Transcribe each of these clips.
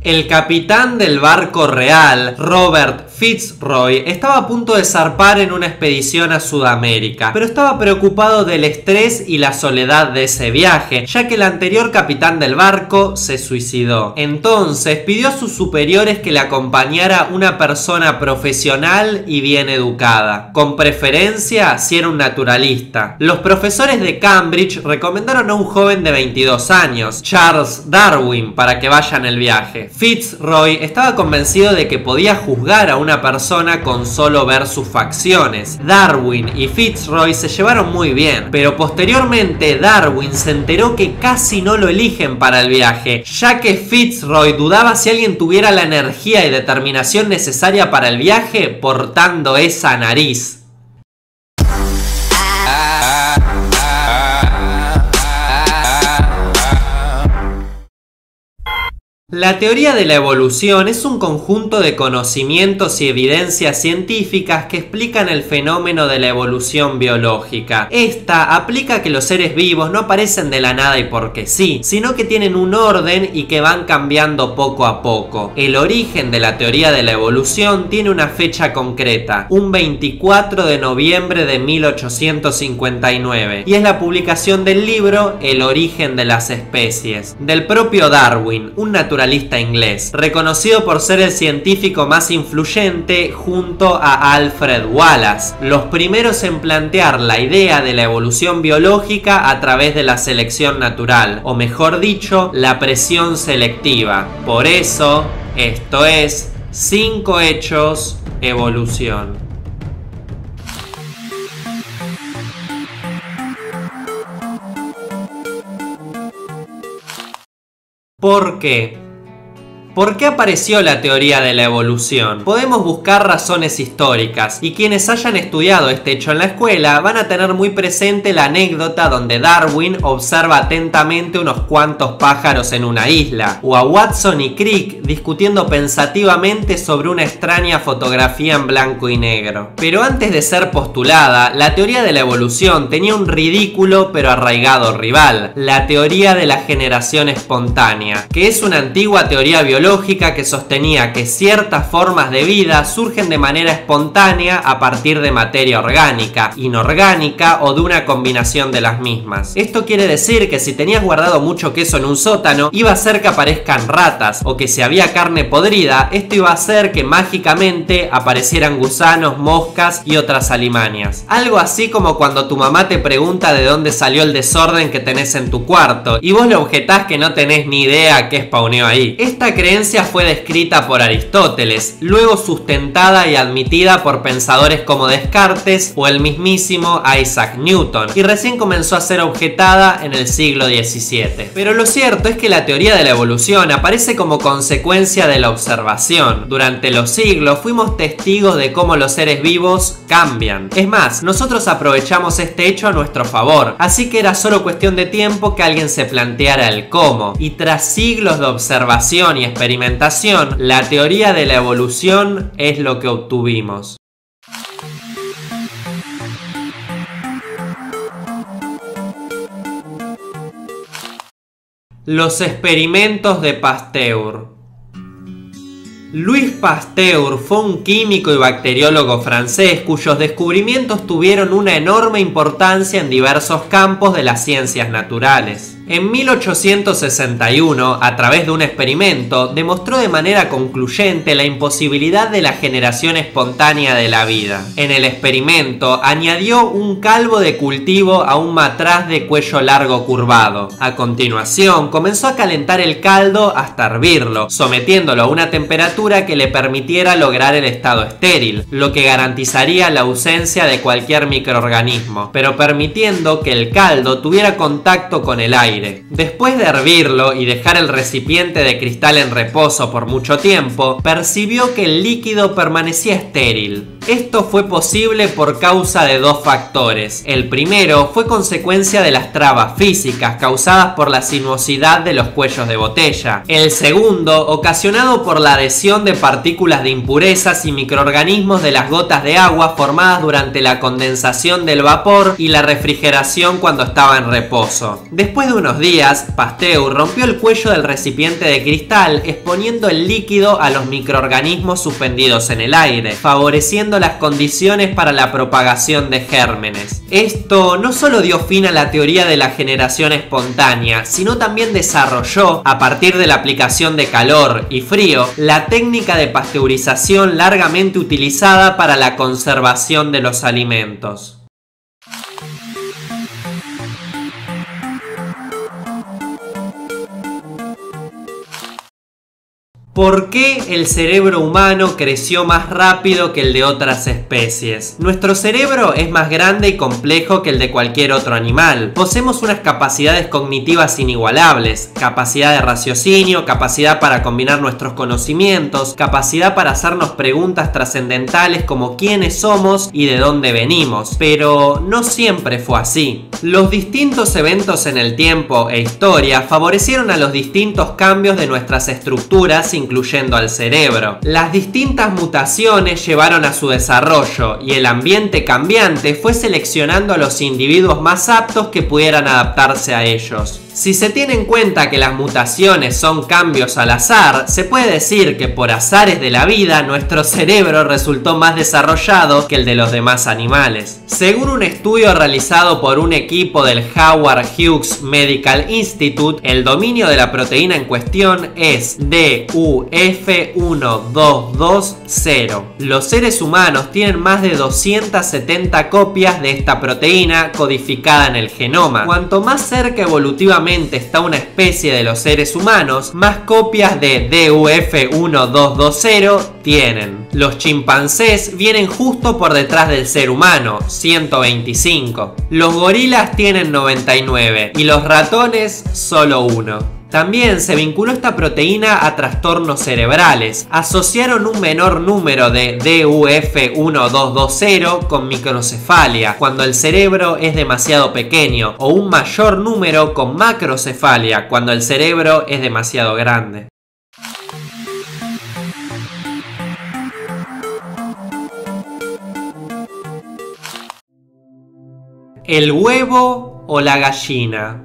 El capitán del barco real, Robert Fitzroy, estaba a punto de zarpar en una expedición a Sudamérica, pero estaba preocupado del estrés y la soledad de ese viaje, ya que el anterior capitán del barco se suicidó. Entonces pidió a sus superiores que le acompañara una persona profesional y bien educada, con preferencia si era un naturalista. Los profesores de Cambridge recomendaron a un joven de 22 años, Charles Darwin, para que vaya en el viaje. Fitzroy estaba convencido de que podía juzgar a una persona con solo ver sus facciones. Darwin y Fitzroy se llevaron muy bien, pero posteriormente Darwin se enteró que casi no lo eligen para el viaje, ya que Fitzroy dudaba si alguien tuviera la energía y determinación necesaria para el viaje portando esa nariz. La teoría de la evolución es un conjunto de conocimientos y evidencias científicas que explican el fenómeno de la evolución biológica. Esta aplica que los seres vivos no aparecen de la nada y porque sí, sino que tienen un orden y que van cambiando poco a poco. El origen de la teoría de la evolución tiene una fecha concreta, un 24 de noviembre de 1859, y es la publicación del libro El origen de las especies, del propio Darwin, un naturalista inglés, reconocido por ser el científico más influyente junto a Alfred Wallace, los primeros en plantear la idea de la evolución biológica a través de la selección natural, o mejor dicho, la presión selectiva. Por eso, esto es 5 hechos, evolución. ¿Por qué? ¿Por qué apareció la teoría de la evolución? Podemos buscar razones históricas, y quienes hayan estudiado este hecho en la escuela van a tener muy presente la anécdota donde Darwin observa atentamente unos cuantos pájaros en una isla, o a Watson y Crick discutiendo pensativamente sobre una extraña fotografía en blanco y negro. Pero antes de ser postulada, la teoría de la evolución tenía un ridículo pero arraigado rival, la teoría de la generación espontánea, que es una antigua teoría biológica que sostenía que ciertas formas de vida surgen de manera espontánea a partir de materia orgánica, inorgánica o de una combinación de las mismas. Esto quiere decir que si tenías guardado mucho queso en un sótano, iba a hacer que aparezcan ratas, o que si había carne podrida, esto iba a hacer que mágicamente aparecieran gusanos, moscas y otras alimañas. Algo así como cuando tu mamá te pregunta de dónde salió el desorden que tenés en tu cuarto, y vos le objetás que no tenés ni idea qué spawneó ahí. Esta creencia fue descrita por Aristóteles, luego sustentada y admitida por pensadores como Descartes o el mismísimo Isaac Newton, y recién comenzó a ser objetada en el siglo XVII. Pero lo cierto es que la teoría de la evolución aparece como consecuencia de la observación. Durante los siglos fuimos testigos de cómo los seres vivos cambian. Es más, nosotros aprovechamos este hecho a nuestro favor, así que era solo cuestión de tiempo que alguien se planteara el cómo, y tras siglos de observación y experimentación, la teoría de la evolución es lo que obtuvimos. Los experimentos de Pasteur. Louis Pasteur fue un químico y bacteriólogo francés cuyos descubrimientos tuvieron una enorme importancia en diversos campos de las ciencias naturales. En 1861, a través de un experimento, demostró de manera concluyente la imposibilidad de la generación espontánea de la vida. En el experimento, añadió un calvo de cultivo a un matraz de cuello largo curvado. A continuación, comenzó a calentar el caldo hasta hervirlo, sometiéndolo a una temperatura que le permitiera lograr el estado estéril, lo que garantizaría la ausencia de cualquier microorganismo, pero permitiendo que el caldo tuviera contacto con el aire. Después de hervirlo y dejar el recipiente de cristal en reposo por mucho tiempo, percibió que el líquido permanecía estéril. Esto fue posible por causa de dos factores. El primero fue consecuencia de las trabas físicas causadas por la sinuosidad de los cuellos de botella. El segundo, ocasionado por la adhesión de partículas de impurezas y microorganismos de las gotas de agua formadas durante la condensación del vapor y la refrigeración cuando estaba en reposo. Después de unos días, Pasteur rompió el cuello del recipiente de cristal exponiendo el líquido a los microorganismos suspendidos en el aire, favoreciendo las condiciones para la propagación de gérmenes. Esto no solo dio fin a la teoría de la generación espontánea, sino también desarrolló, a partir de la aplicación de calor y frío, la técnica de pasteurización largamente utilizada para la conservación de los alimentos. ¿Por qué el cerebro humano creció más rápido que el de otras especies? Nuestro cerebro es más grande y complejo que el de cualquier otro animal. Poseemos unas capacidades cognitivas inigualables, capacidad de raciocinio, capacidad para combinar nuestros conocimientos, capacidad para hacernos preguntas trascendentales como quiénes somos y de dónde venimos. Pero no siempre fue así. Los distintos eventos en el tiempo e historia favorecieron a los distintos cambios de nuestras estructuras, incluyendo al cerebro. Las distintas mutaciones llevaron a su desarrollo y el ambiente cambiante fue seleccionando a los individuos más aptos que pudieran adaptarse a ellos. Si se tiene en cuenta que las mutaciones son cambios al azar, se puede decir que por azares de la vida nuestro cerebro resultó más desarrollado que el de los demás animales. Según un estudio realizado por un equipo del Howard Hughes Medical Institute, el dominio de la proteína en cuestión es DUF1220. Los seres humanos tienen más de 270 copias de esta proteína codificada en el genoma. Cuanto más cerca evolutivamente está una especie de los seres humanos, más copias de DUF1220 tienen. Los chimpancés vienen justo por detrás del ser humano, 125. Los gorilas tienen 99 y los ratones solo 1. También se vinculó esta proteína a trastornos cerebrales. Asociaron un menor número de DUF1220 con microcefalia, cuando el cerebro es demasiado pequeño, o un mayor número con macrocefalia, cuando el cerebro es demasiado grande. ¿El huevo o la gallina?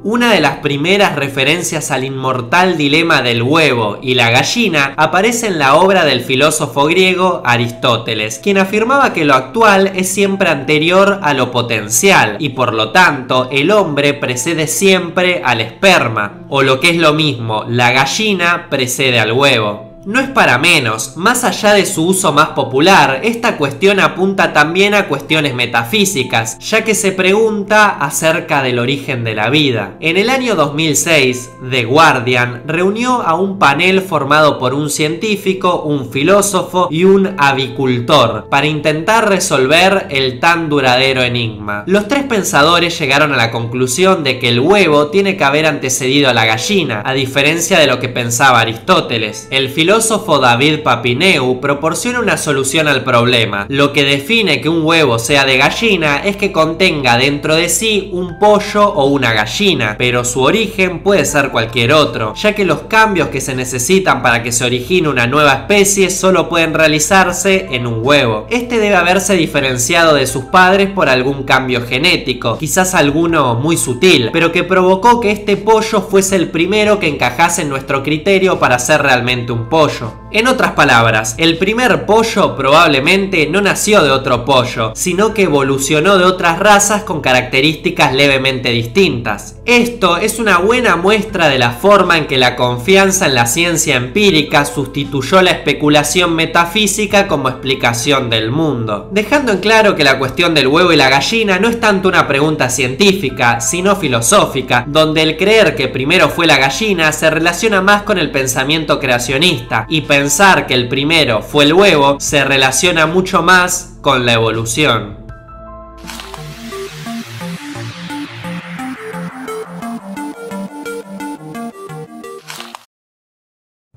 Una de las primeras referencias al inmortal dilema del huevo y la gallina aparece en la obra del filósofo griego Aristóteles, quien afirmaba que lo actual es siempre anterior a lo potencial y por lo tanto el hombre precede siempre al esperma, o lo que es lo mismo, la gallina precede al huevo. No es para menos, más allá de su uso más popular, esta cuestión apunta también a cuestiones metafísicas, ya que se pregunta acerca del origen de la vida. En el año 2006, The Guardian reunió a un panel formado por un científico, un filósofo y un avicultor, para intentar resolver el tan duradero enigma. Los tres pensadores llegaron a la conclusión de que el huevo tiene que haber antecedido a la gallina, a diferencia de lo que pensaba Aristóteles. El filósofo David Papineau proporciona una solución al problema. Lo que define que un huevo sea de gallina es que contenga dentro de sí un pollo o una gallina, pero su origen puede ser cualquier otro, ya que los cambios que se necesitan para que se origine una nueva especie solo pueden realizarse en un huevo. Este debe haberse diferenciado de sus padres por algún cambio genético, quizás alguno muy sutil, pero que provocó que este pollo fuese el primero que encajase en nuestro criterio para ser realmente un pollo. En otras palabras, el primer pollo probablemente no nació de otro pollo, sino que evolucionó de otras razas con características levemente distintas. Esto es una buena muestra de la forma en que la confianza en la ciencia empírica sustituyó la especulación metafísica como explicación del mundo, dejando en claro que la cuestión del huevo y la gallina no es tanto una pregunta científica, sino filosófica, donde el creer que primero fue la gallina se relaciona más con el pensamiento creacionista, y pensar que el primero fue el huevo se relaciona mucho más con la evolución.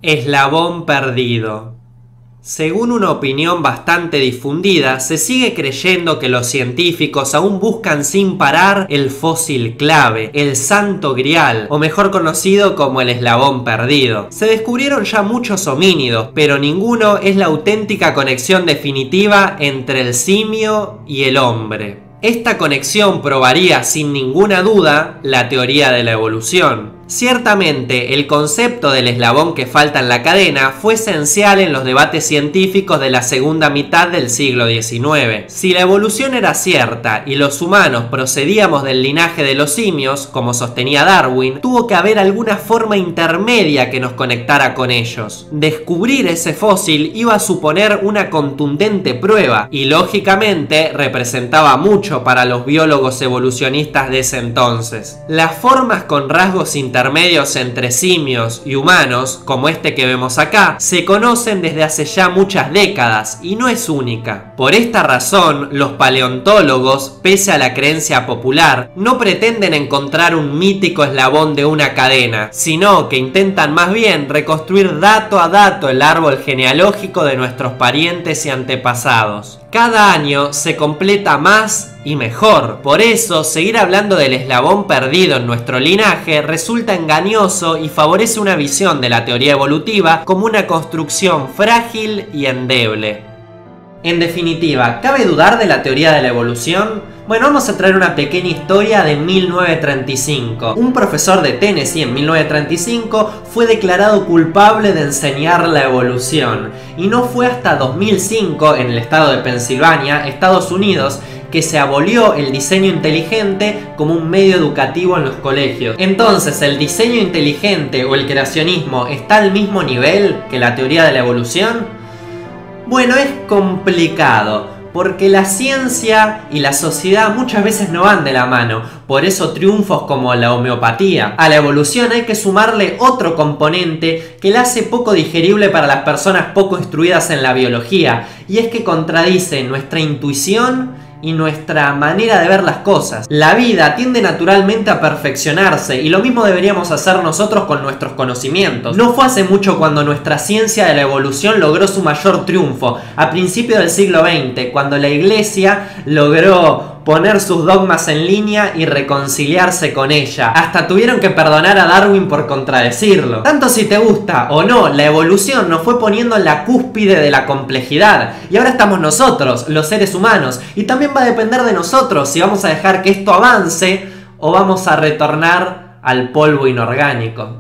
Eslabón perdido. Según una opinión bastante difundida, se sigue creyendo que los científicos aún buscan sin parar el fósil clave, el santo grial, o mejor conocido como el eslabón perdido. Se descubrieron ya muchos homínidos, pero ninguno es la auténtica conexión definitiva entre el simio y el hombre. Esta conexión probaría sin ninguna duda la teoría de la evolución. Ciertamente, el concepto del eslabón que falta en la cadena fue esencial en los debates científicos de la segunda mitad del siglo XIX. Si la evolución era cierta y los humanos procedíamos del linaje de los simios, como sostenía Darwin, tuvo que haber alguna forma intermedia que nos conectara con ellos. Descubrir ese fósil iba a suponer una contundente prueba y, lógicamente, representaba mucho para los biólogos evolucionistas de ese entonces. Las formas con rasgos intermedios entre simios y humanos, como este que vemos acá, se conocen desde hace ya muchas décadas y no es única. Por esta razón, los paleontólogos, pese a la creencia popular, no pretenden encontrar un mítico eslabón de una cadena, sino que intentan más bien reconstruir dato a dato el árbol genealógico de nuestros parientes y antepasados. Cada año se completa más y mejor. Por eso, seguir hablando del eslabón perdido en nuestro linaje resulta engañoso y favorece una visión de la teoría evolutiva como una construcción frágil y endeble. En definitiva, ¿cabe dudar de la teoría de la evolución? Bueno, vamos a traer una pequeña historia de 1935. Un profesor de Tennessee en 1935 fue declarado culpable de enseñar la evolución. Y no fue hasta 2005, en el estado de Pensilvania, Estados Unidos, que se abolió el diseño inteligente como un medio educativo en los colegios. Entonces, ¿el diseño inteligente o el creacionismo está al mismo nivel que la teoría de la evolución? Bueno, es complicado, porque la ciencia y la sociedad muchas veces no van de la mano, por eso triunfos como la homeopatía. A la evolución hay que sumarle otro componente que la hace poco digerible para las personas poco instruidas en la biología, y es que contradice nuestra intuición y nuestra manera de ver las cosas. La vida tiende naturalmente a perfeccionarse y lo mismo deberíamos hacer nosotros con nuestros conocimientos. No fue hace mucho cuando nuestra ciencia de la evolución logró su mayor triunfo, a principios del siglo XX, cuando la Iglesia logró poner sus dogmas en línea y reconciliarse con ella. Hasta tuvieron que perdonar a Darwin por contradecirlo. Tanto si te gusta o no, la evolución nos fue poniendo en la cúspide de la complejidad. Y ahora estamos nosotros, los seres humanos. Y también va a depender de nosotros si vamos a dejar que esto avance o vamos a retornar al polvo inorgánico.